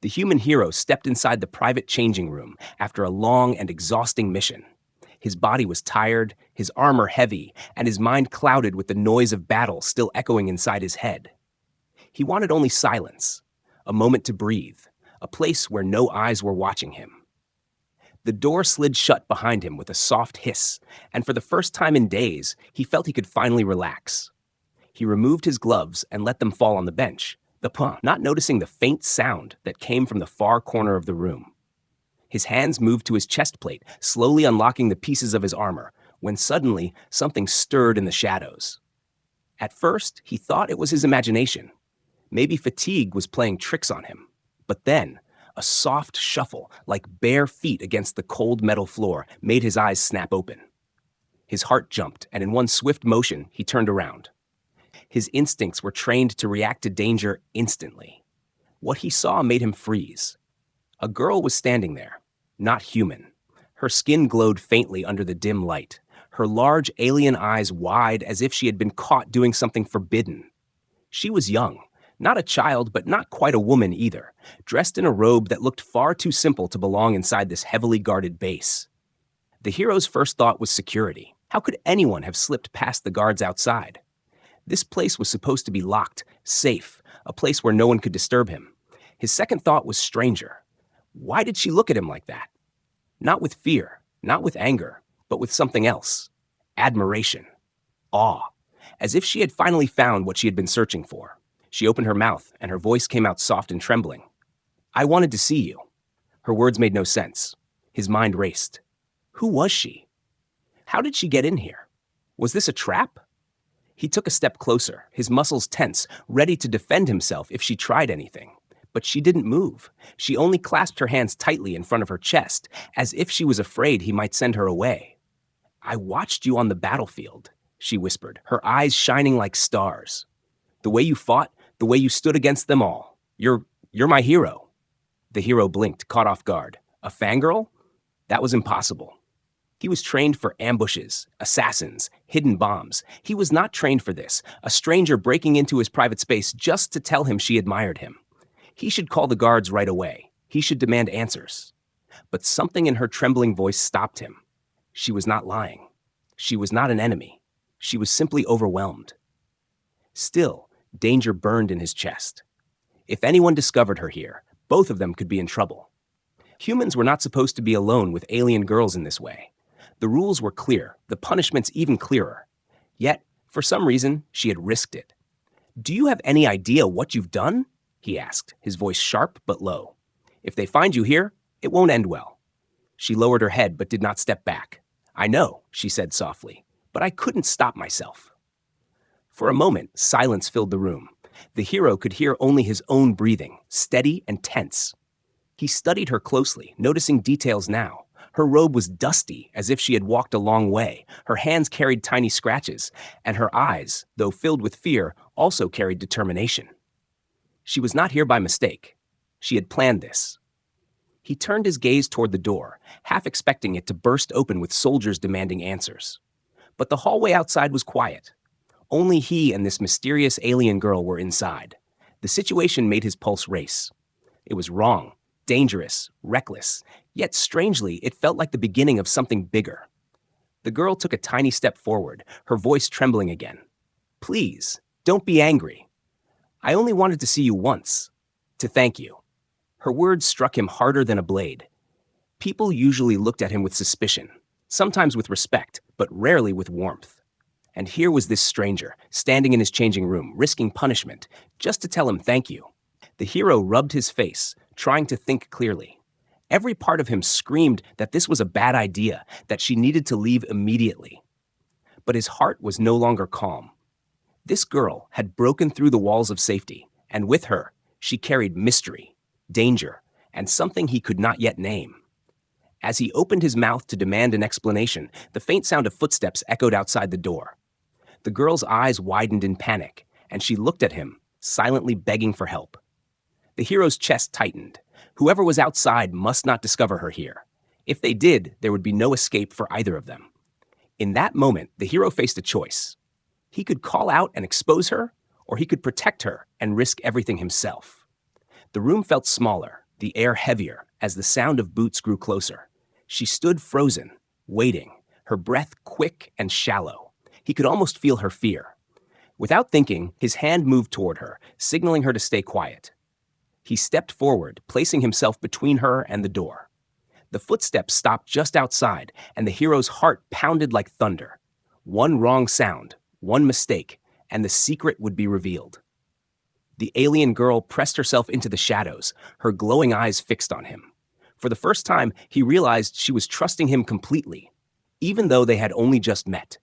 The human hero stepped inside the private changing room after a long and exhausting mission. His body was tired, his armor heavy, and his mind clouded with the noise of battle still echoing inside his head. He wanted only silence, a moment to breathe, a place where no eyes were watching him. The door slid shut behind him with a soft hiss, and for the first time in days, he felt he could finally relax. He removed his gloves and let them fall on the bench, not noticing the faint sound that came from the far corner of the room. His hands moved to his chest plate, slowly unlocking the pieces of his armor, when suddenly something stirred in the shadows. At first, he thought it was his imagination. Maybe fatigue was playing tricks on him. But then, a soft shuffle, like bare feet against the cold metal floor, made his eyes snap open. His heart jumped, and in one swift motion, he turned around. His instincts were trained to react to danger instantly. What he saw made him freeze. A girl was standing there, not human. Her skin glowed faintly under the dim light, her large alien eyes wide as if she had been caught doing something forbidden. She was young, not a child, but not quite a woman either, dressed in a robe that looked far too simple to belong inside this heavily guarded base. The hero's first thought was security. How could anyone have slipped past the guards outside? This place was supposed to be locked, safe, a place where no one could disturb him. His second thought was stranger. Why did she look at him like that? Not with fear, not with anger, but with something else. Admiration. Awe. As if she had finally found what she had been searching for. She opened her mouth, and her voice came out soft and trembling. "I wanted to see you." Her words made no sense. His mind raced. Who was she? How did she get in here? Was this a trap? He took a step closer, his muscles tense, ready to defend himself if she tried anything. But she didn't move. She only clasped her hands tightly in front of her chest, as if she was afraid he might send her away. "I watched you on the battlefield," she whispered, her eyes shining like stars. "The way you fought, the way you stood against them all. You're my hero." The hero blinked, caught off guard. A fangirl? That was impossible. He was trained for ambushes, assassins, hidden bombs. He was not trained for this, a stranger breaking into his private space just to tell him she admired him. He should call the guards right away. He should demand answers. But something in her trembling voice stopped him. She was not lying. She was not an enemy. She was simply overwhelmed. Still, danger burned in his chest. If anyone discovered her here, both of them could be in trouble. Humans were not supposed to be alone with alien girls in this way. The rules were clear, the punishments even clearer. Yet, for some reason, she had risked it. "Do you have any idea what you've done?" he asked, his voice sharp but low. "If they find you here, it won't end well." She lowered her head but did not step back. "I know," she said softly, "but I couldn't stop myself." For a moment, silence filled the room. The hero could hear only his own breathing, steady and tense. He studied her closely, noticing details now. Her robe was dusty, as if she had walked a long way. Her hands carried tiny scratches, and her eyes, though filled with fear, also carried determination. She was not here by mistake. She had planned this. He turned his gaze toward the door, half expecting it to burst open with soldiers demanding answers. But the hallway outside was quiet. Only he and this mysterious alien girl were inside. The situation made his pulse race. It was wrong, dangerous, reckless, yet strangely, it felt like the beginning of something bigger. The girl took a tiny step forward, her voice trembling again. "Please, don't be angry. I only wanted to see you once, to thank you." Her words struck him harder than a blade. People usually looked at him with suspicion, sometimes with respect, but rarely with warmth. And here was this stranger, standing in his changing room, risking punishment, just to tell him thank you. The hero rubbed his face, trying to think clearly. Every part of him screamed that this was a bad idea, that she needed to leave immediately. But his heart was no longer calm. This girl had broken through the walls of safety, and with her, she carried mystery, danger, and something he could not yet name. As he opened his mouth to demand an explanation, the faint sound of footsteps echoed outside the door. The girl's eyes widened in panic, and she looked at him, silently begging for help. The hero's chest tightened. Whoever was outside must not discover her here. If they did, there would be no escape for either of them. In that moment, the hero faced a choice. He could call out and expose her, or he could protect her and risk everything himself. The room felt smaller, the air heavier as the sound of boots grew closer. She stood frozen, waiting, her breath quick and shallow. He could almost feel her fear. Without thinking, his hand moved toward her, signaling her to stay quiet. He stepped forward, placing himself between her and the door. The footsteps stopped just outside, and the hero's heart pounded like thunder. One wrong sound, one mistake, and the secret would be revealed. The alien girl pressed herself into the shadows, her glowing eyes fixed on him. For the first time, he realized she was trusting him completely, even though they had only just met.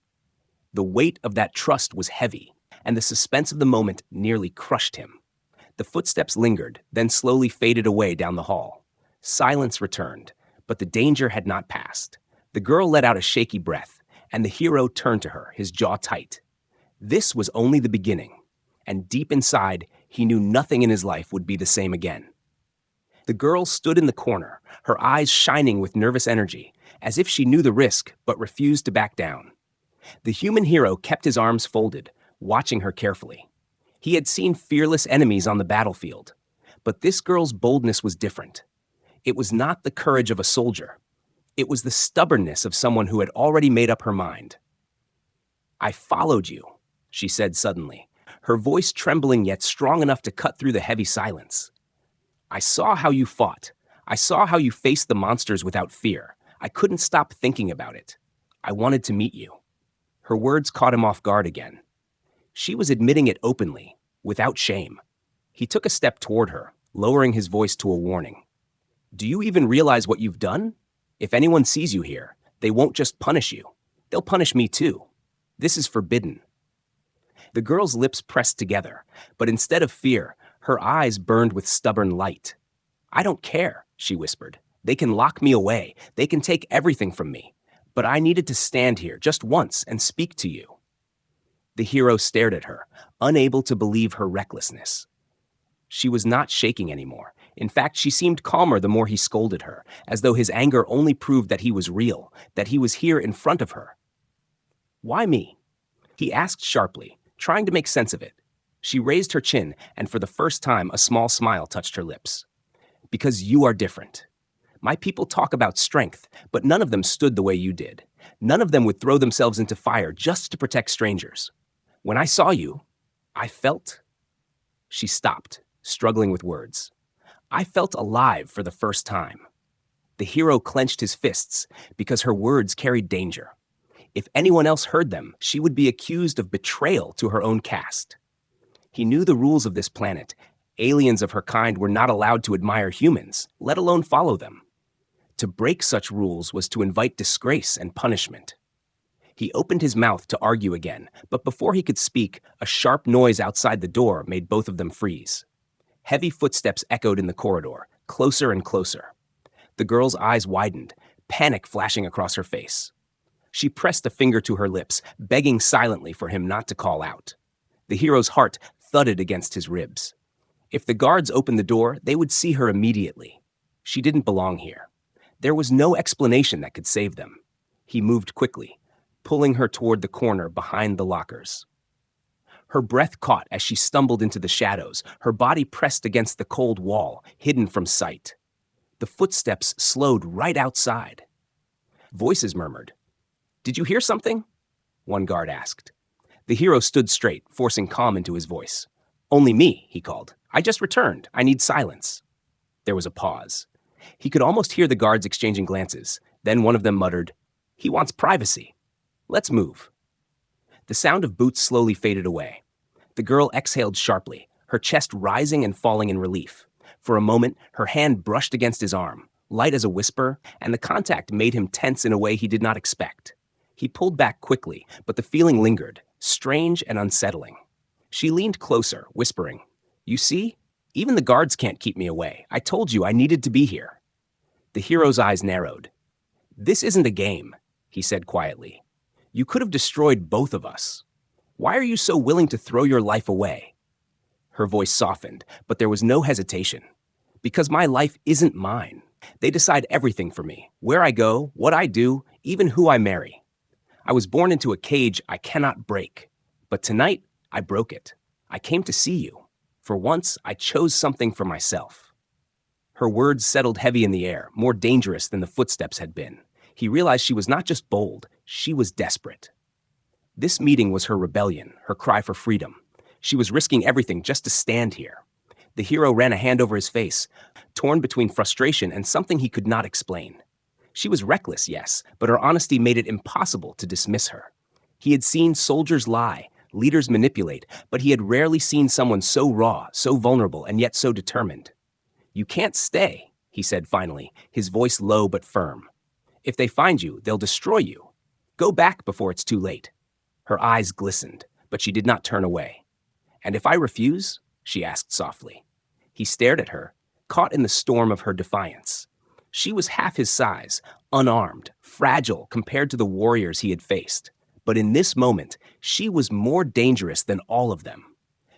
The weight of that trust was heavy, and the suspense of the moment nearly crushed him. The footsteps lingered, then slowly faded away down the hall. Silence returned, but the danger had not passed. The girl let out a shaky breath, and the hero turned to her, his jaw tight. This was only the beginning, and deep inside, he knew nothing in his life would be the same again. The girl stood in the corner, her eyes shining with nervous energy, as if she knew the risk but refused to back down. The human hero kept his arms folded, watching her carefully. He had seen fearless enemies on the battlefield, but this girl's boldness was different. It was not the courage of a soldier. It was the stubbornness of someone who had already made up her mind. "I followed you," she said suddenly, her voice trembling yet strong enough to cut through the heavy silence. "I saw how you fought. I saw how you faced the monsters without fear. I couldn't stop thinking about it. I wanted to meet you." Her words caught him off guard again. She was admitting it openly, without shame. He took a step toward her, lowering his voice to a warning. "Do you even realize what you've done? If anyone sees you here, they won't just punish you. They'll punish me too. This is forbidden." The girl's lips pressed together, but instead of fear, her eyes burned with stubborn light. "I don't care," she whispered. "They can lock me away. They can take everything from me. But I needed to stand here just once and speak to you." The hero stared at her, unable to believe her recklessness. She was not shaking anymore. In fact, she seemed calmer the more he scolded her, as though his anger only proved that he was real, that he was here in front of her. "Why me?" he asked sharply, trying to make sense of it. She raised her chin, and for the first time, a small smile touched her lips. "Because you are different. My people talk about strength, but none of them stood the way you did. None of them would throw themselves into fire just to protect strangers. When I saw you, I felt..." She stopped, struggling with words. "I felt alive for the first time." The hero clenched his fists because her words carried danger. If anyone else heard them, she would be accused of betrayal to her own caste. He knew the rules of this planet. Aliens of her kind were not allowed to admire humans, let alone follow them. To break such rules was to invite disgrace and punishment. He opened his mouth to argue again, but before he could speak, a sharp noise outside the door made both of them freeze. Heavy footsteps echoed in the corridor, closer and closer. The girl's eyes widened, panic flashing across her face. She pressed a finger to her lips, begging silently for him not to call out. The hero's heart thudded against his ribs. If the guards opened the door, they would see her immediately. She didn't belong here. There was no explanation that could save them. He moved quickly, pulling her toward the corner behind the lockers. Her breath caught as she stumbled into the shadows, her body pressed against the cold wall, hidden from sight. The footsteps slowed right outside. Voices murmured. "Did you hear something?" one guard asked. The hero stood straight, forcing calm into his voice. "Only me," he called. "I just returned. I need silence." There was a pause. He could almost hear the guards exchanging glances. Then one of them muttered, "He wants privacy. Let's move." The sound of boots slowly faded away. The girl exhaled sharply, her chest rising and falling in relief. For a moment, her hand brushed against his arm, light as a whisper, and the contact made him tense in a way he did not expect. He pulled back quickly, but the feeling lingered, strange and unsettling. She leaned closer, whispering, "You see? Even the guards can't keep me away. I told you I needed to be here." The hero's eyes narrowed. "This isn't a game," he said quietly. "You could have destroyed both of us. Why are you so willing to throw your life away?" Her voice softened, but there was no hesitation. "Because my life isn't mine. They decide everything for me, where I go, what I do, even who I marry. I was born into a cage I cannot break. But tonight, I broke it. I came to see you. For once, I chose something for myself." Her words settled heavy in the air, more dangerous than the footsteps had been. He realized she was not just bold, she was desperate. This meeting was her rebellion, her cry for freedom. She was risking everything just to stand here. The hero ran a hand over his face, torn between frustration and something he could not explain. She was reckless, yes, but her honesty made it impossible to dismiss her. He had seen soldiers lie, leaders manipulate, but he had rarely seen someone so raw, so vulnerable, and yet so determined. "You can't stay," he said finally, his voice low but firm. "If they find you, they'll destroy you. Go back before it's too late." Her eyes glistened, but she did not turn away. "And if I refuse?" she asked softly. He stared at her, caught in the storm of her defiance. She was half his size, unarmed, fragile compared to the warriors he had faced. But in this moment, she was more dangerous than all of them.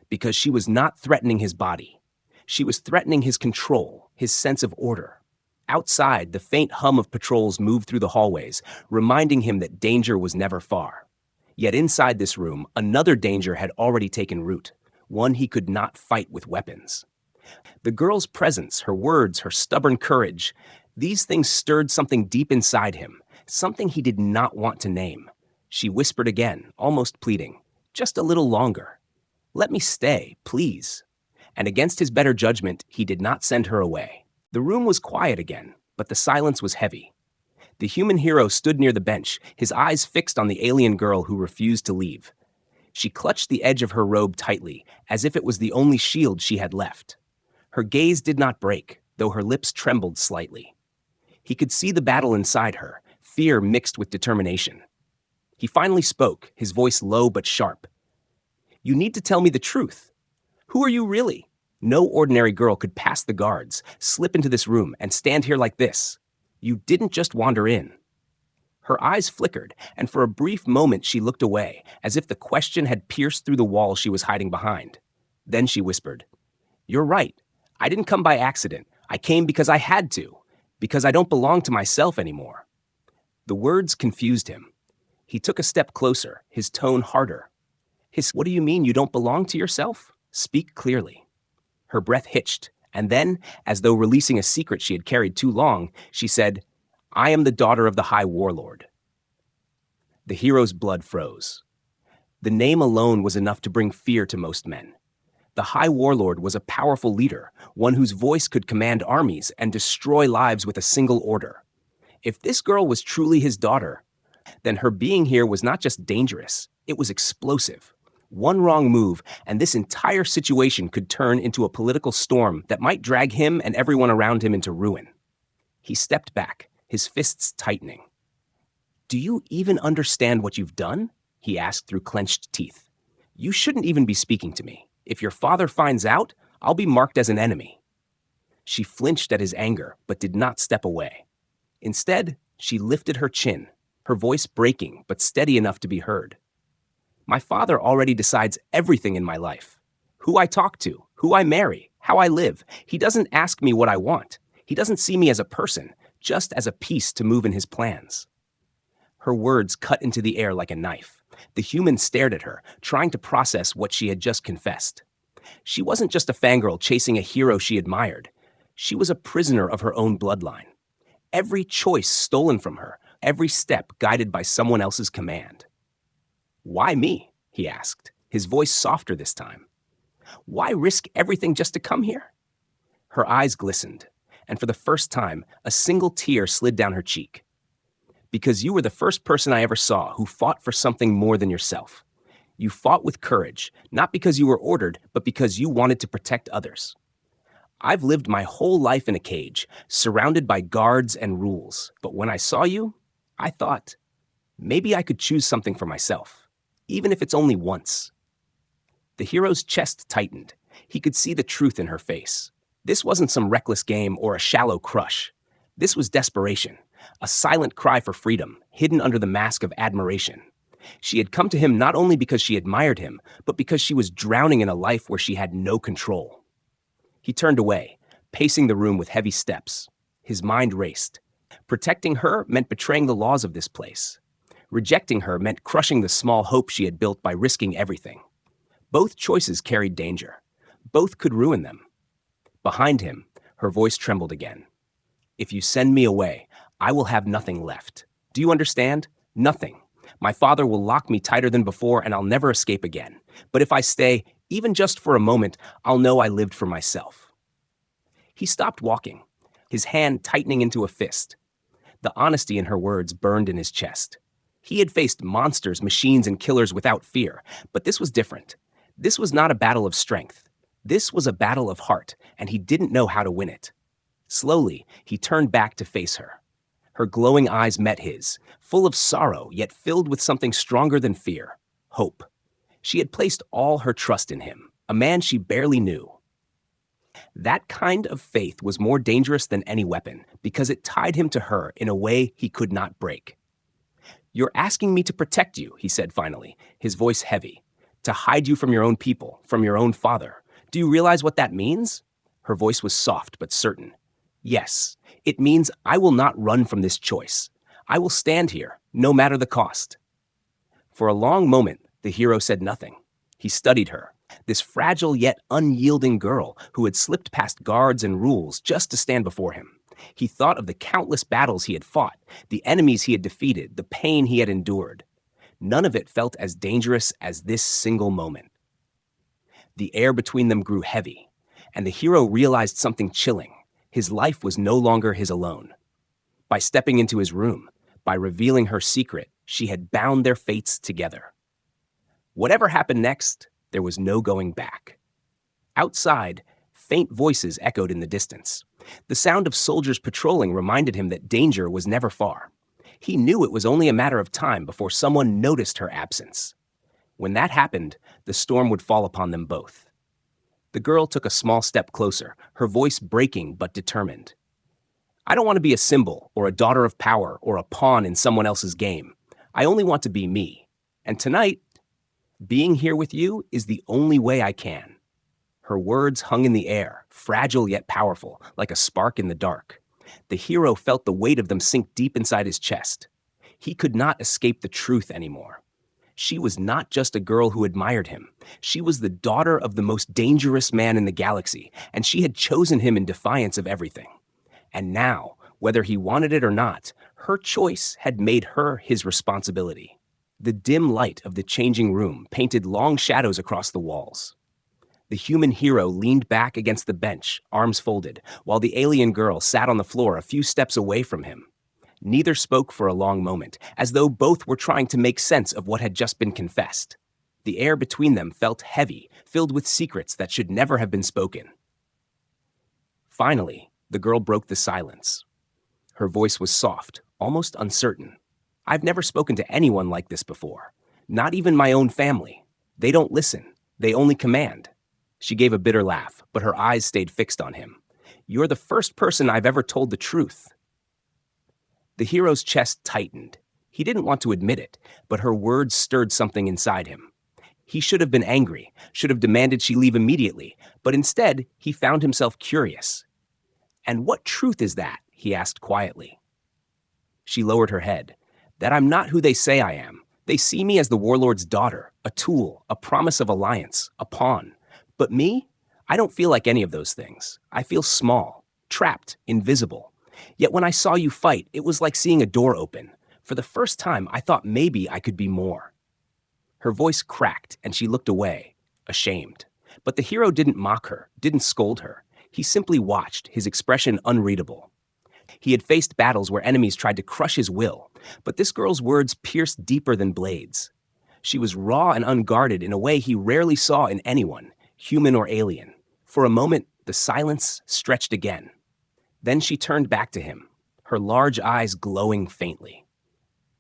Because she was not threatening his body. She was threatening his control, his sense of order. Outside, the faint hum of patrols moved through the hallways, reminding him that danger was never far. Yet inside this room, another danger had already taken root, one he could not fight with weapons. The girl's presence, her words, her stubborn courage, these things stirred something deep inside him, something he did not want to name. She whispered again, almost pleading, "Just a little longer. Let me stay, please." And against his better judgment, he did not send her away. The room was quiet again, but the silence was heavy. The human hero stood near the bench, his eyes fixed on the alien girl who refused to leave. She clutched the edge of her robe tightly, as if it was the only shield she had left. Her gaze did not break, though her lips trembled slightly. He could see the battle inside her, fear mixed with determination. He finally spoke, his voice low but sharp. "You need to tell me the truth. Who are you really? No ordinary girl could pass the guards, slip into this room, and stand here like this. You didn't just wander in." Her eyes flickered, and for a brief moment she looked away, as if the question had pierced through the wall she was hiding behind. Then she whispered, "You're right. I didn't come by accident. I came because I had to, because I don't belong to myself anymore." The words confused him. He took a step closer, his tone harder. "What do you mean you don't belong to yourself? Speak clearly." Her breath hitched, and then, as though releasing a secret she had carried too long, she said, "I am the daughter of the High Warlord." The hero's blood froze. The name alone was enough to bring fear to most men. The High Warlord was a powerful leader, one whose voice could command armies and destroy lives with a single order. If this girl was truly his daughter, then her being here was not just dangerous, it was explosive. One wrong move, and this entire situation could turn into a political storm that might drag him and everyone around him into ruin. He stepped back, his fists tightening. "Do you even understand what you've done?" he asked through clenched teeth. "You shouldn't even be speaking to me. If your father finds out, I'll be marked as an enemy." She flinched at his anger, but did not step away. Instead, she lifted her chin, her voice breaking but steady enough to be heard. "My father already decides everything in my life. Who I talk to, who I marry, how I live. He doesn't ask me what I want. He doesn't see me as a person, just as a piece to move in his plans." Her words cut into the air like a knife. The human stared at her, trying to process what she had just confessed. She wasn't just a fangirl chasing a hero she admired. She was a prisoner of her own bloodline. Every choice stolen from her, every step guided by someone else's command. "Why me?" he asked, his voice softer this time. "Why risk everything just to come here?" Her eyes glistened, and for the first time, a single tear slid down her cheek. "Because you were the first person I ever saw who fought for something more than yourself. You fought with courage, not because you were ordered, but because you wanted to protect others. I've lived my whole life in a cage, surrounded by guards and rules. But when I saw you, I thought, maybe I could choose something for myself, even if it's only once." The hero's chest tightened. He could see the truth in her face. This wasn't some reckless game or a shallow crush. This was desperation, a silent cry for freedom, hidden under the mask of admiration. She had come to him not only because she admired him, but because she was drowning in a life where she had no control. He turned away, pacing the room with heavy steps. His mind raced. Protecting her meant betraying the laws of this place. Rejecting her meant crushing the small hope she had built by risking everything. Both choices carried danger. Both could ruin them. Behind him, Her voice trembled again. If you send me away, I will have nothing left. Do you understand? Nothing. My father will lock me tighter than before and I'll never escape again. But if I stay, even just for a moment, I'll know I lived for myself. He stopped walking, his hand tightening into a fist. The honesty in her words burned in his chest. He had faced monsters, machines, and killers without fear, but this was different. This was not a battle of strength. This was a battle of heart, and he didn't know how to win it. Slowly, he turned back to face her. Her glowing eyes met his, full of sorrow, yet filled with something stronger than fear, hope. She had placed all her trust in him, a man she barely knew. That kind of faith was more dangerous than any weapon because it tied him to her in a way he could not break. You're asking me to protect you, he said finally, his voice heavy. To hide you from your own people, from your own father. Do you realize what that means? Her voice was soft but certain. Yes, it means I will not run from this choice. I will stand here, no matter the cost. For a long moment, the hero said nothing. He studied her, this fragile yet unyielding girl who had slipped past guards and rules just to stand before him. He thought of the countless battles he had fought, the enemies he had defeated, the pain he had endured. None of it felt as dangerous as this single moment. The air between them grew heavy, and the hero realized something chilling. His life was no longer his alone. By stepping into his room, by revealing her secret, she had bound their fates together. Whatever happened next, there was no going back. Outside, faint voices echoed in the distance. The sound of soldiers patrolling reminded him that danger was never far. He knew it was only a matter of time before someone noticed her absence. When that happened, the storm would fall upon them both. The girl took a small step closer, her voice breaking but determined. I don't want to be a symbol or a daughter of power or a pawn in someone else's game. I only want to be me. And tonight, being here with you is the only way I can. Her words hung in the air, fragile yet powerful, like a spark in the dark. The hero felt the weight of them sink deep inside his chest. He could not escape the truth anymore. She was not just a girl who admired him. She was the daughter of the most dangerous man in the galaxy, and she had chosen him in defiance of everything. And now, whether he wanted it or not, her choice had made her his responsibility. The dim light of the changing room painted long shadows across the walls. The human hero leaned back against the bench, arms folded, while the alien girl sat on the floor a few steps away from him. Neither spoke for a long moment, as though both were trying to make sense of what had just been confessed. The air between them felt heavy, filled with secrets that should never have been spoken. Finally, the girl broke the silence. Her voice was soft, almost uncertain. I've never spoken to anyone like this before. Not even my own family. They don't listen. They only command. She gave a bitter laugh, but her eyes stayed fixed on him. You're the first person I've ever told the truth. The hero's chest tightened. He didn't want to admit it, but her words stirred something inside him. He should have been angry, should have demanded she leave immediately, but instead, he found himself curious. And what truth is that? He asked quietly. She lowered her head. That I'm not who they say I am. They see me as the warlord's daughter, a tool, a promise of alliance, a pawn. But me? I don't feel like any of those things. I feel small, trapped, invisible. Yet when I saw you fight, it was like seeing a door open. For the first time, I thought maybe I could be more. Her voice cracked, and she looked away, ashamed. But the hero didn't mock her, didn't scold her. He simply watched, his expression unreadable. He had faced battles where enemies tried to crush his will, but this girl's words pierced deeper than blades. She was raw and unguarded in a way he rarely saw in anyone, human or alien. For a moment, the silence stretched again. Then she turned back to him, her large eyes glowing faintly.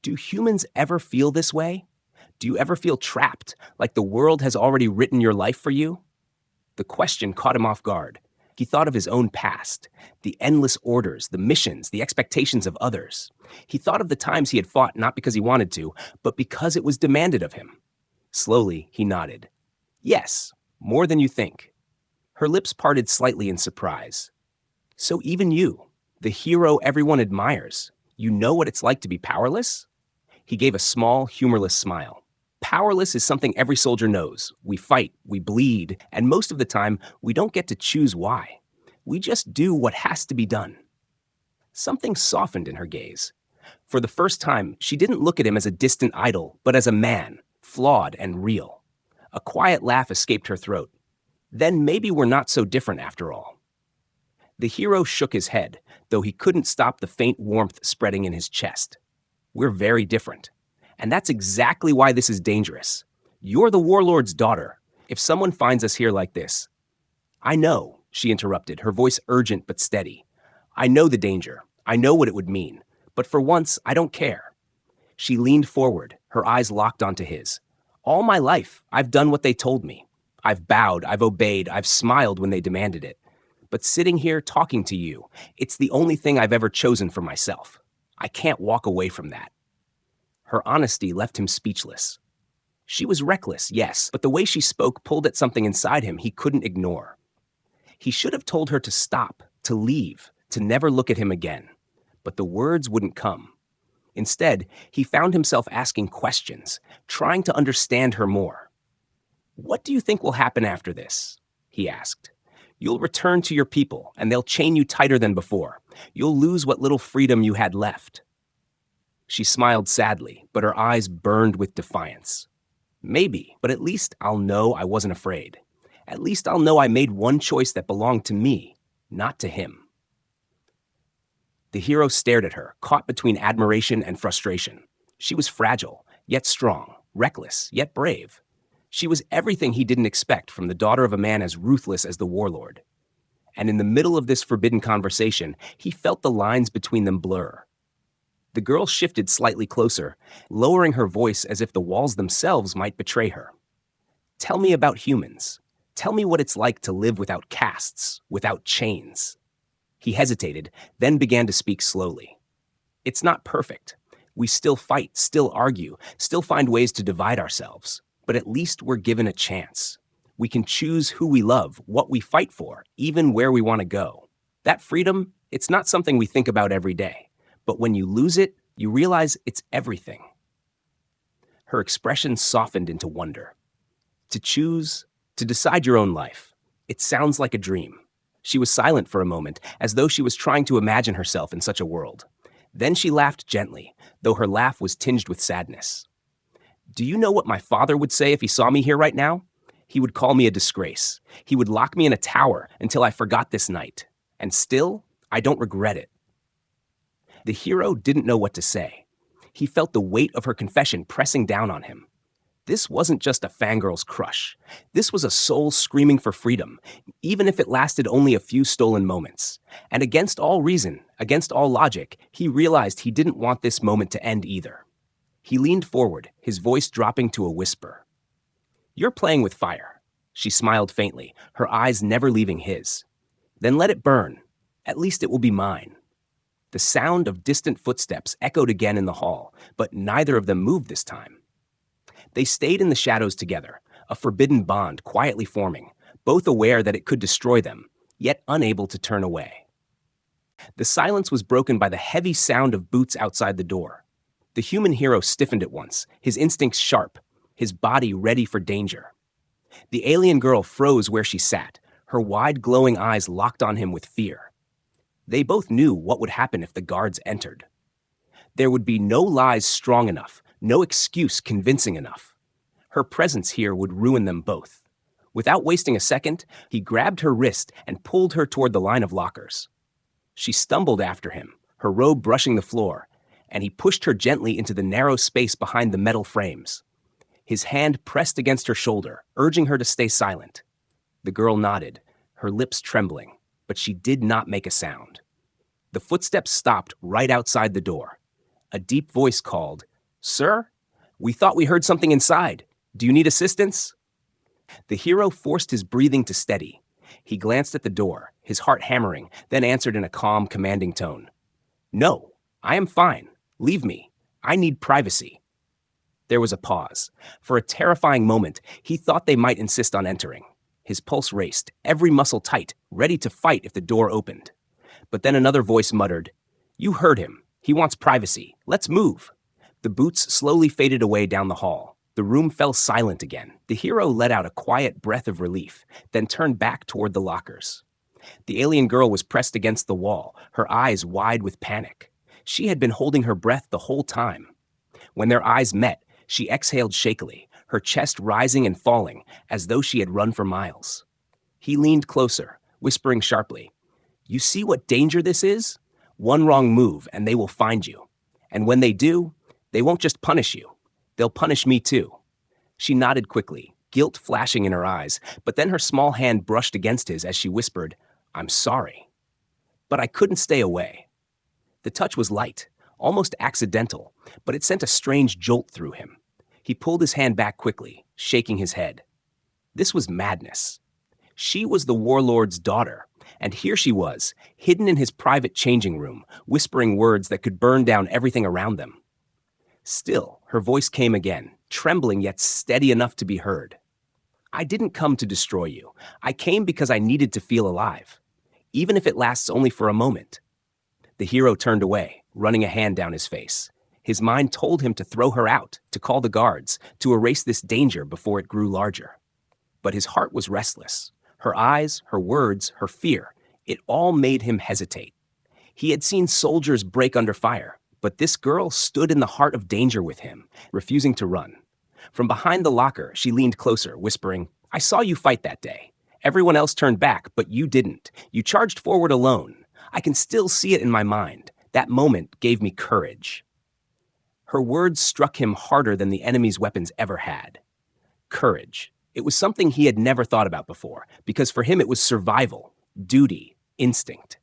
Do humans ever feel this way? Do you ever feel trapped, like the world has already written your life for you? The question caught him off guard. He thought of his own past, the endless orders, the missions, the expectations of others. He thought of the times he had fought not because he wanted to, but because it was demanded of him. Slowly, he nodded. Yes, more than you think. Her lips parted slightly in surprise. So even you, the hero everyone admires, you know what it's like to be powerless? He gave a small, humorless smile. Powerless is something every soldier knows. We fight, we bleed, and most of the time, we don't get to choose why. We just do what has to be done. Something softened in her gaze. For the first time, she didn't look at him as a distant idol, but as a man, flawed and real. A quiet laugh escaped her throat. Then maybe we're not so different after all. The hero shook his head, though he couldn't stop the faint warmth spreading in his chest. We're very different. And that's exactly why this is dangerous. You're the warlord's daughter. If someone finds us here like this... I know, she interrupted, her voice urgent but steady. I know the danger. I know what it would mean. But for once, I don't care. She leaned forward, her eyes locked onto his. All my life, I've done what they told me. I've bowed, I've obeyed, I've smiled when they demanded it. But sitting here talking to you, it's the only thing I've ever chosen for myself. I can't walk away from that. Her honesty left him speechless. She was reckless, yes, but the way she spoke pulled at something inside him he couldn't ignore. He should have told her to stop, to leave, to never look at him again. But the words wouldn't come. Instead, he found himself asking questions, trying to understand her more. What do you think will happen after this? He asked. You'll return to your people, and they'll chain you tighter than before. You'll lose what little freedom you had left. She smiled sadly, but her eyes burned with defiance. Maybe, but at least I'll know I wasn't afraid. At least I'll know I made one choice that belonged to me, not to him. The hero stared at her, caught between admiration and frustration. She was fragile, yet strong, reckless, yet brave. She was everything he didn't expect from the daughter of a man as ruthless as the warlord. And in the middle of this forbidden conversation, he felt the lines between them blur. The girl shifted slightly closer, lowering her voice as if the walls themselves might betray her. Tell me about humans. Tell me what it's like to live without castes, without chains. He hesitated, then began to speak slowly. It's not perfect. We still fight, still argue, still find ways to divide ourselves. But at least we're given a chance. We can choose who we love, what we fight for, even where we want to go. That freedom, it's not something we think about every day. But when you lose it, you realize it's everything. Her expression softened into wonder. To choose, to decide your own life. It sounds like a dream. She was silent for a moment, as though she was trying to imagine herself in such a world. Then she laughed gently, though her laugh was tinged with sadness. Do you know what my father would say if he saw me here right now? He would call me a disgrace. He would lock me in a tower until I forgot this night. And still, I don't regret it. The hero didn't know what to say. He felt the weight of her confession pressing down on him. This wasn't just a fangirl's crush. This was a soul screaming for freedom, even if it lasted only a few stolen moments. And against all reason, against all logic, he realized he didn't want this moment to end either. He leaned forward, his voice dropping to a whisper. You're playing with fire. She smiled faintly, her eyes never leaving his. Then let it burn. At least it will be mine. The sound of distant footsteps echoed again in the hall, but neither of them moved this time. They stayed in the shadows together, a forbidden bond quietly forming, both aware that it could destroy them, yet unable to turn away. The silence was broken by the heavy sound of boots outside the door. The human hero stiffened at once, his instincts sharp, his body ready for danger. The alien girl froze where she sat, her wide glowing eyes locked on him with fear. They both knew what would happen if the guards entered. There would be no lies strong enough, no excuse convincing enough. Her presence here would ruin them both. Without wasting a second, he grabbed her wrist and pulled her toward the line of lockers. She stumbled after him, her robe brushing the floor, and he pushed her gently into the narrow space behind the metal frames. His hand pressed against her shoulder, urging her to stay silent. The girl nodded, her lips trembling, but she did not make a sound. The footsteps stopped right outside the door. A deep voice called, "Sir, we thought we heard something inside. Do you need assistance?" The hero forced his breathing to steady. He glanced at the door, his heart hammering, then answered in a calm, commanding tone. "No, I am fine. Leave me. I need privacy." There was a pause. For a terrifying moment, he thought they might insist on entering. His pulse raced, every muscle tight, ready to fight if the door opened. But then another voice muttered, "You heard him. He wants privacy. Let's move." The boots slowly faded away down the hall. The room fell silent again. The hero let out a quiet breath of relief, then turned back toward the lockers. The alien girl was pressed against the wall, her eyes wide with panic. She had been holding her breath the whole time. When their eyes met, she exhaled shakily, her chest rising and falling as though she had run for miles. He leaned closer, whispering sharply, "You see what danger this is? One wrong move and they will find you. And when they do, they won't just punish you. They'll punish me too." She nodded quickly, guilt flashing in her eyes, but then her small hand brushed against his as she whispered, "I'm sorry." But I couldn't stay away. The touch was light, almost accidental, but it sent a strange jolt through him. He pulled his hand back quickly, shaking his head. This was madness. She was the warlord's daughter, and here she was, hidden in his private changing room, whispering words that could burn down everything around them. Still, her voice came again, trembling yet steady enough to be heard. "I didn't come to destroy you. I came because I needed to feel alive, even if it lasts only for a moment." The hero turned away, running a hand down his face. His mind told him to throw her out, to call the guards, to erase this danger before it grew larger. But his heart was restless. Her eyes, her words, her fear, it all made him hesitate. He had seen soldiers break under fire, but this girl stood in the heart of danger with him, refusing to run. From behind the locker, she leaned closer, whispering, "I saw you fight that day. Everyone else turned back, but you didn't. You charged forward alone. I can still see it in my mind. That moment gave me courage." Her words struck him harder than the enemy's weapons ever had. Courage. It was something he had never thought about before, because for him it was survival, duty, instinct.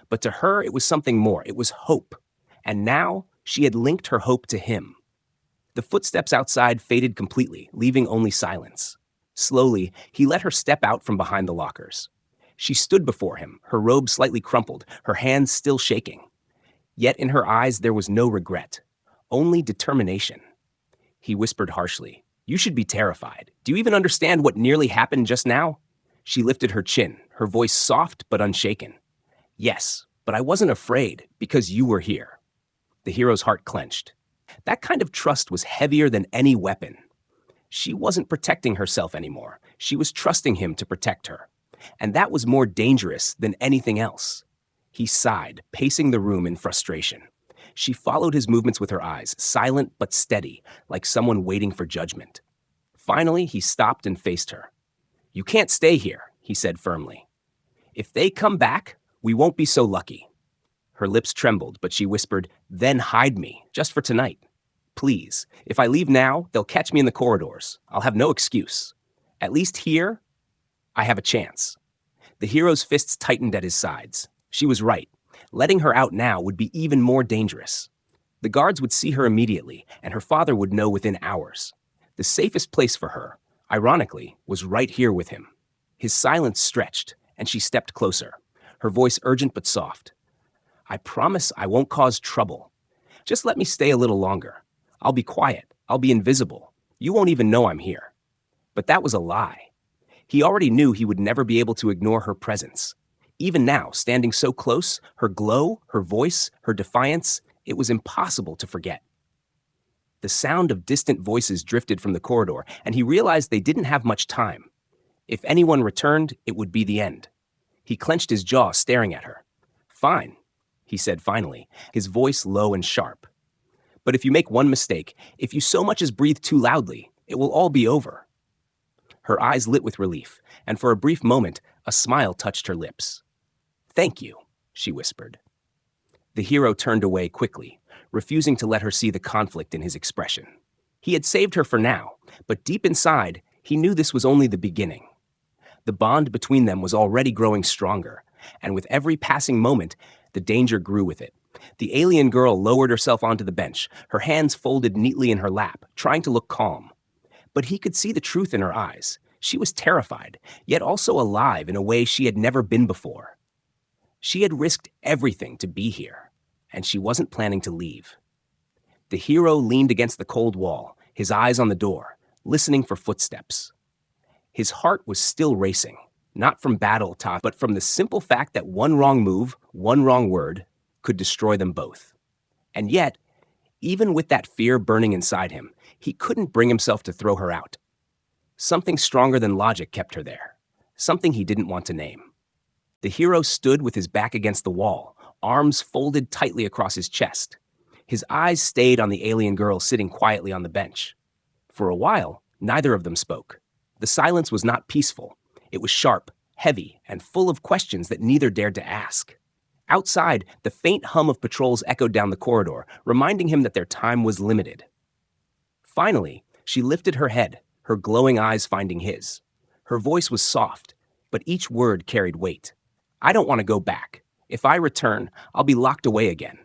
But to her it was something more. It was hope. And now she had linked her hope to him. The footsteps outside faded completely, leaving only silence. Slowly, he let her step out from behind the lockers. She stood before him, her robe slightly crumpled, her hands still shaking. Yet in her eyes there was no regret, only determination. He whispered harshly, "You should be terrified. Do you even understand what nearly happened just now?" She lifted her chin, her voice soft but unshaken. "Yes, but I wasn't afraid because you were here." The hero's heart clenched. That kind of trust was heavier than any weapon. She wasn't protecting herself anymore. She was trusting him to protect her. And that was more dangerous than anything else. He sighed, pacing the room in frustration. She followed his movements with her eyes, silent but steady, like someone waiting for judgment. Finally, he stopped and faced her. "You can't stay here," he said firmly. "If they come back, we won't be so lucky." Her lips trembled, but she whispered, "Then hide me, just for tonight. Please, if I leave now, they'll catch me in the corridors. I'll have no excuse. At least here, I have a chance." The hero's fists tightened at his sides. She was right. Letting her out now would be even more dangerous. The guards would see her immediately, and her father would know within hours. The safest place for her, ironically, was right here with him. His silence stretched, and she stepped closer, her voice urgent but soft. "I promise I won't cause trouble. Just let me stay a little longer. I'll be quiet. I'll be invisible. You won't even know I'm here." But that was a lie. He already knew he would never be able to ignore her presence. Even now, standing so close, her glow, her voice, her defiance, it was impossible to forget. The sound of distant voices drifted from the corridor, and he realized they didn't have much time. If anyone returned, it would be the end. He clenched his jaw, staring at her. "Fine," he said finally, his voice low and sharp. "But if you make one mistake, if you so much as breathe too loudly, it will all be over." Her eyes lit with relief, and for a brief moment, a smile touched her lips. "Thank you," she whispered. The hero turned away quickly, refusing to let her see the conflict in his expression. He had saved her for now, but deep inside, he knew this was only the beginning. The bond between them was already growing stronger, and with every passing moment, the danger grew with it. The alien girl lowered herself onto the bench, her hands folded neatly in her lap, trying to look calm. But he could see the truth in her eyes. She was terrified, yet also alive in a way she had never been before. She had risked everything to be here, and she wasn't planning to leave. The hero leaned against the cold wall, his eyes on the door, listening for footsteps. His heart was still racing, not from battle talk, but from the simple fact that one wrong move, one wrong word, could destroy them both. And yet, even with that fear burning inside him, he couldn't bring himself to throw her out. Something stronger than logic kept her there, something he didn't want to name. The hero stood with his back against the wall, arms folded tightly across his chest. His eyes stayed on the alien girl sitting quietly on the bench. For a while, neither of them spoke. The silence was not peaceful. It was sharp, heavy, and full of questions that neither dared to ask. Outside, the faint hum of patrols echoed down the corridor, reminding him that their time was limited. Finally, she lifted her head, her glowing eyes finding his. Her voice was soft, but each word carried weight. "I don't want to go back. If I return, I'll be locked away again.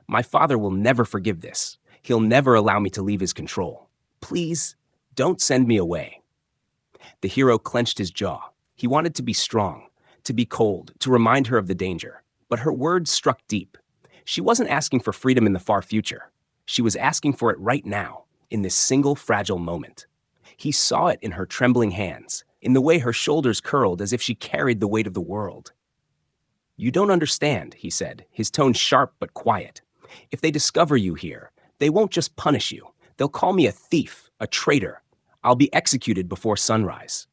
My father will never forgive this. He'll never allow me to leave his control. Please, don't send me away." The hero clenched his jaw. He wanted to be strong, to be cold, to remind her of the danger. But her words struck deep. She wasn't asking for freedom in the far future. She was asking for it right now, in this single fragile moment. He saw it in her trembling hands, in the way her shoulders curled as if she carried the weight of the world. "You don't understand," he said, his tone sharp but quiet. "If they discover you here, they won't just punish you. They'll call me a thief, a traitor. I'll be executed before sunrise."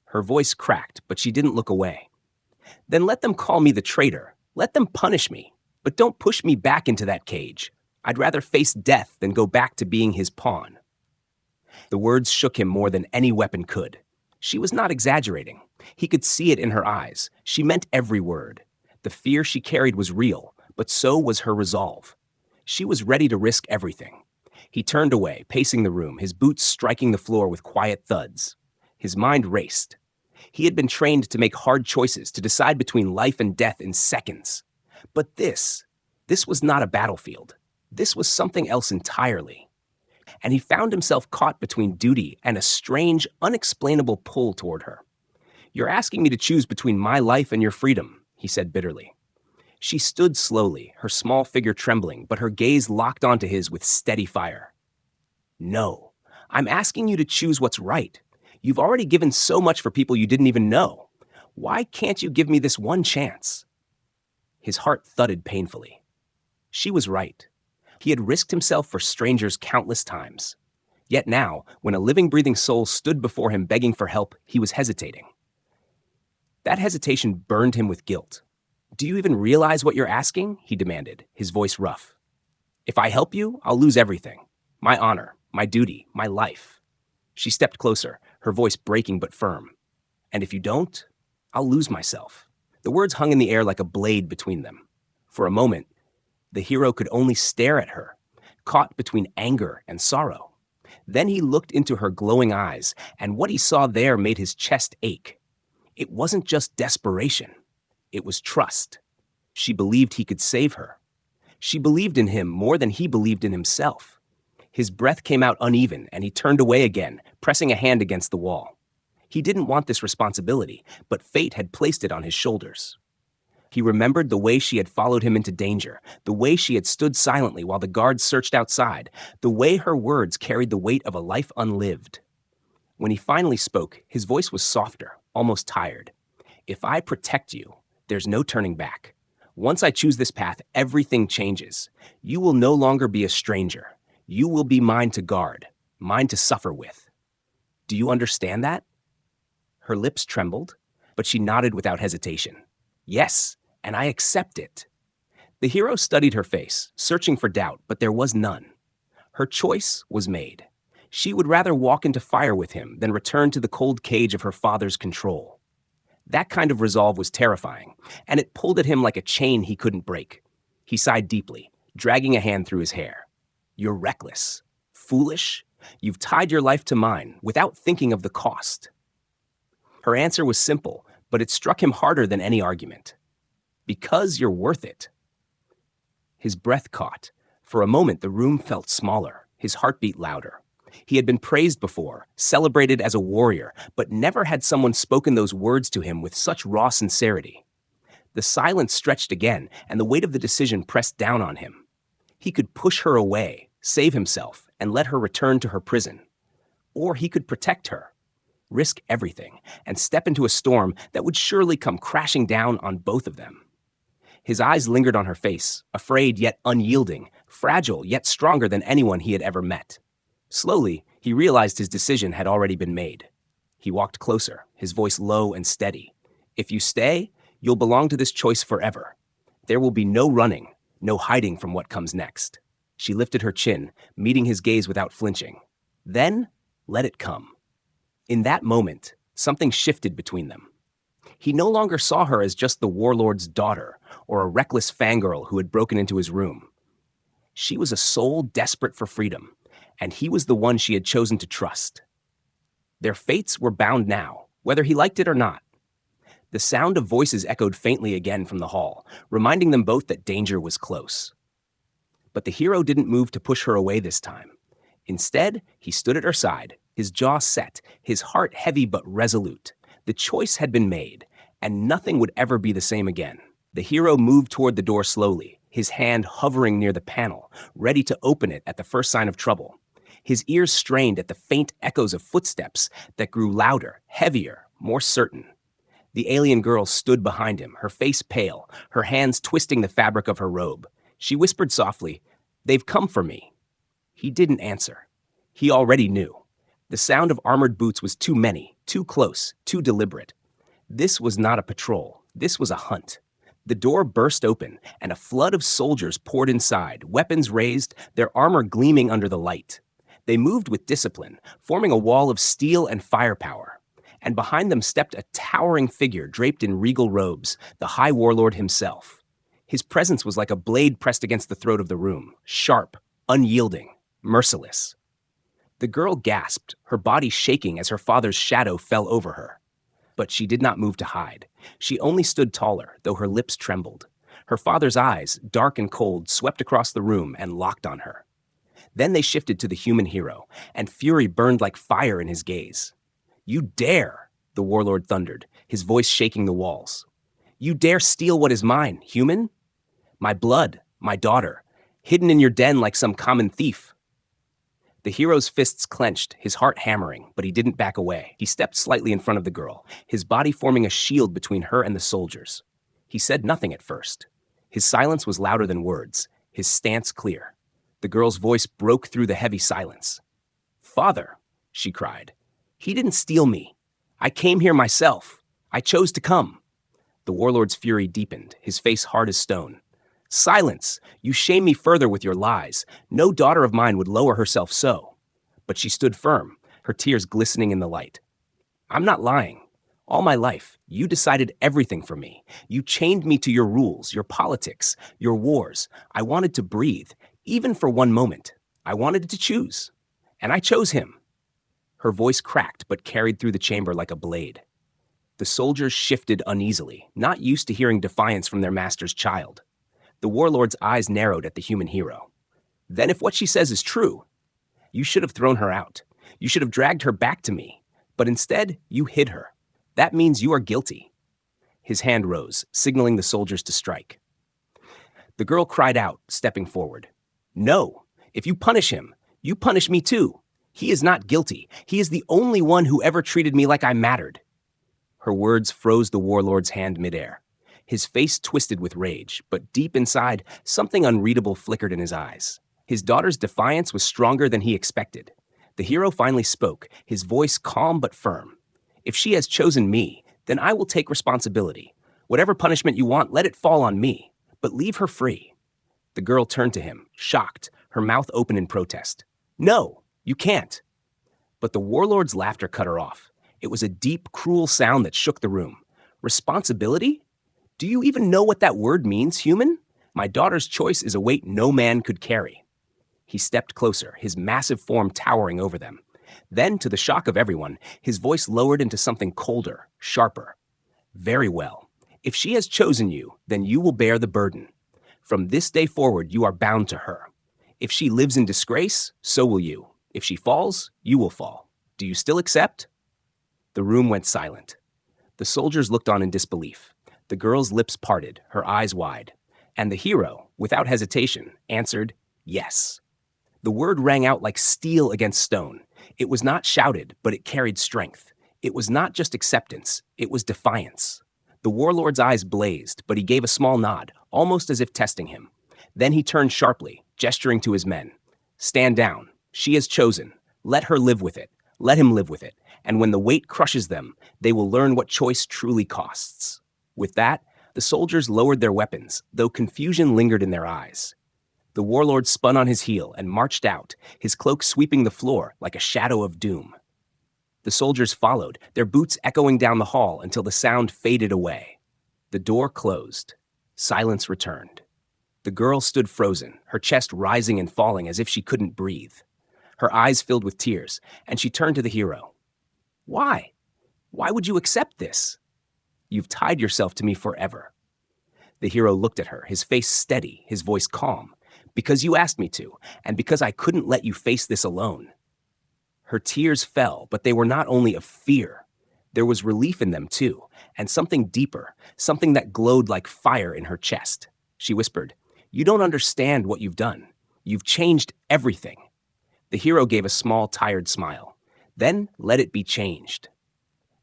Her voice cracked, but she didn't look away. "Then let them call me the traitor. Let them punish me. But don't push me back into that cage. I'd rather face death than go back to being his pawn." The words shook him more than any weapon could. She was not exaggerating. He could see it in her eyes. She meant every word. The fear she carried was real, but so was her resolve. She was ready to risk everything. He turned away, pacing the room, his boots striking the floor with quiet thuds. His mind raced. He had been trained to make hard choices, to decide between life and death in seconds. But this was not a battlefield. This was something else entirely. And he found himself caught between duty and a strange, unexplainable pull toward her. "You're asking me to choose between my life and your freedom," he said bitterly. She stood slowly, her small figure trembling, but her gaze locked onto his with steady fire. "No, I'm asking you to choose what's right. You've already given so much for people you didn't even know. Why can't you give me this one chance?" His heart thudded painfully. She was right. He had risked himself for strangers countless times. Yet now, when a living, breathing soul stood before him begging for help, he was hesitating. That hesitation burned him with guilt. "Do you even realize what you're asking?" he demanded, his voice rough. "If I help you, I'll lose everything. My honor, my duty, my life." She stepped closer, her voice breaking but firm. "And if you don't, I'll lose myself." The words hung in the air like a blade between them. For a moment, the hero could only stare at her, caught between anger and sorrow. Then he looked into her glowing eyes, and what he saw there made his chest ache. It wasn't just desperation. It was trust. She believed he could save her. She believed in him more than he believed in himself. His breath came out uneven, and he turned away again, pressing a hand against the wall. He didn't want this responsibility, but fate had placed it on his shoulders. He remembered the way she had followed him into danger, the way she had stood silently while the guards searched outside, the way her words carried the weight of a life unlived. When he finally spoke, his voice was softer, almost tired. "If I protect you, there's no turning back. Once I choose this path, everything changes. You will no longer be a stranger. You will be mine to guard, mine to suffer with. Do you understand that?" Her lips trembled, but she nodded without hesitation. "Yes, and I accept it." The hero studied her face, searching for doubt, but there was none. Her choice was made. She would rather walk into fire with him than return to the cold cage of her father's control. That kind of resolve was terrifying, and it pulled at him like a chain he couldn't break. He sighed deeply, dragging a hand through his hair. "You're reckless, foolish. You've tied your life to mine without thinking of the cost." Her answer was simple, but it struck him harder than any argument. "Because you're worth it." His breath caught. For a moment, the room felt smaller, his heartbeat louder. He had been praised before, celebrated as a warrior, but never had someone spoken those words to him with such raw sincerity. The silence stretched again, and the weight of the decision pressed down on him. He could push her away, save himself, and let her return to her prison. Or he could protect her, risk everything, and step into a storm that would surely come crashing down on both of them. His eyes lingered on her face, afraid yet unyielding, fragile yet stronger than anyone he had ever met. Slowly, he realized his decision had already been made. He walked closer, his voice low and steady. "If you stay, You'll belong to this choice forever. There will be no running, no hiding from what comes next. She lifted her chin, meeting his gaze without flinching. Then, let it come. In that moment, something shifted between them. He no longer saw her as just the warlord's daughter or a reckless fangirl who had broken into his room. She was a soul desperate for freedom, and he was the one she had chosen to trust. Their fates were bound now, whether he liked it or not. The sound of voices echoed faintly again from the hall, reminding them both that danger was close. But the hero didn't move to push her away this time. Instead, he stood at her side, his jaw set, his heart heavy but resolute. The choice had been made, and nothing would ever be the same again. The hero moved toward the door slowly, his hand hovering near the panel, ready to open it at the first sign of trouble. His ears strained at the faint echoes of footsteps that grew louder, heavier, more certain. The alien girl stood behind him, her face pale, her hands twisting the fabric of her robe. She whispered softly, "They've come for me." He didn't answer. He already knew. The sound of armored boots was too many, too close, too deliberate. This was not a patrol. This was a hunt. The door burst open, and a flood of soldiers poured inside, weapons raised, their armor gleaming under the light. They moved with discipline, forming a wall of steel and firepower. And behind them stepped a towering figure draped in regal robes, the High Warlord himself. His presence was like a blade pressed against the throat of the room, sharp, unyielding, merciless. The girl gasped, her body shaking as her father's shadow fell over her. But she did not move to hide. She only stood taller, though her lips trembled. Her father's eyes, dark and cold, swept across the room and locked on her. Then they shifted to the human hero, and fury burned like fire in his gaze. "You dare," the warlord thundered, his voice shaking the walls. "You dare steal what is mine, human? My blood, my daughter, hidden in your den like some common thief." The hero's fists clenched, his heart hammering, but he didn't back away. He stepped slightly in front of the girl, his body forming a shield between her and the soldiers. He said nothing at first. His silence was louder than words, his stance clear. The girl's voice broke through the heavy silence. "Father," she cried, "he didn't steal me. I came here myself. I chose to come." The warlord's fury deepened, his face hard as stone. "Silence! You shame me further with your lies. No daughter of mine would lower herself so." But she stood firm, her tears glistening in the light. "I'm not lying. All my life, you decided everything for me. You chained me to your rules, your politics, your wars. I wanted to breathe, even for one moment. I wanted to choose. And I chose him." Her voice cracked but carried through the chamber like a blade. The soldiers shifted uneasily, not used to hearing defiance from their master's child. The warlord's eyes narrowed at the human hero. "Then if what she says is true, you should have thrown her out. You should have dragged her back to me. But instead, you hid her. That means you are guilty." His hand rose, signaling the soldiers to strike. The girl cried out, stepping forward. "No! If you punish him, you punish me too. He is not guilty. He is the only one who ever treated me like I mattered." Her words froze the warlord's hand midair. His face twisted with rage, but deep inside, something unreadable flickered in his eyes. His daughter's defiance was stronger than he expected. The hero finally spoke, his voice calm but firm. "If she has chosen me, then I will take responsibility. Whatever punishment you want, let it fall on me, but leave her free." The girl turned to him, shocked, her mouth open in protest. "No, you can't." But the warlord's laughter cut her off. It was a deep, cruel sound that shook the room. "Responsibility? Do you even know what that word means, human? My daughter's choice is a weight no man could carry." He stepped closer, his massive form towering over them. Then, to the shock of everyone, his voice lowered into something colder, sharper. "Very well. If she has chosen you, then you will bear the burden. From this day forward, you are bound to her. If she lives in disgrace, so will you. If she falls, you will fall. Do you still accept?" The room went silent. The soldiers looked on in disbelief. The girl's lips parted, her eyes wide. And the hero, without hesitation, answered, "Yes." The word rang out like steel against stone. It was not shouted, but it carried strength. It was not just acceptance, it was defiance. The warlord's eyes blazed, but he gave a small nod, almost as if testing him. Then he turned sharply, gesturing to his men. "Stand down. She has chosen. Let her live with it. Let him live with it. And when the weight crushes them, they will learn what choice truly costs." With that, The soldiers lowered their weapons, though confusion lingered in their eyes. The warlord spun on his heel and marched out, his cloak sweeping the floor like a shadow of doom. The soldiers followed, their boots echoing down the hall until the sound faded away. The door closed. Silence returned. The girl stood frozen, her chest rising and falling as if she couldn't breathe. Her eyes filled with tears, and she turned to the hero. Why? Why would you accept this? You've tied yourself to me forever. The hero looked at her, his face steady, his voice calm. Because you asked me to, and because I couldn't let you face this alone. Her tears fell, but they were not only of fear. There was relief in them too, and something deeper, something that glowed like fire in her chest. She whispered, "You don't understand what you've done. You've changed everything." The hero gave a small, tired smile. Then let it be changed.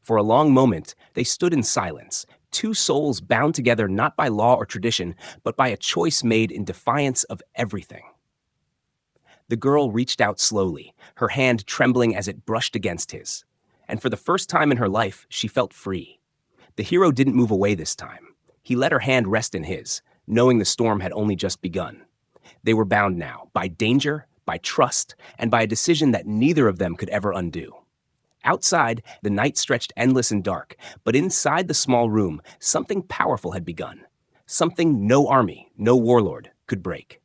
For a long moment, they stood in silence, two souls bound together not by law or tradition, but by a choice made in defiance of everything. The girl reached out slowly, her hand trembling as it brushed against his. And for the first time in her life, she felt free. The hero didn't move away this time. He let her hand rest in his, knowing the storm had only just begun. They were bound now, by danger, by trust, and by a decision that neither of them could ever undo. Outside, the night stretched endless and dark, but inside the small room, something powerful had begun. Something no army, no warlord could break.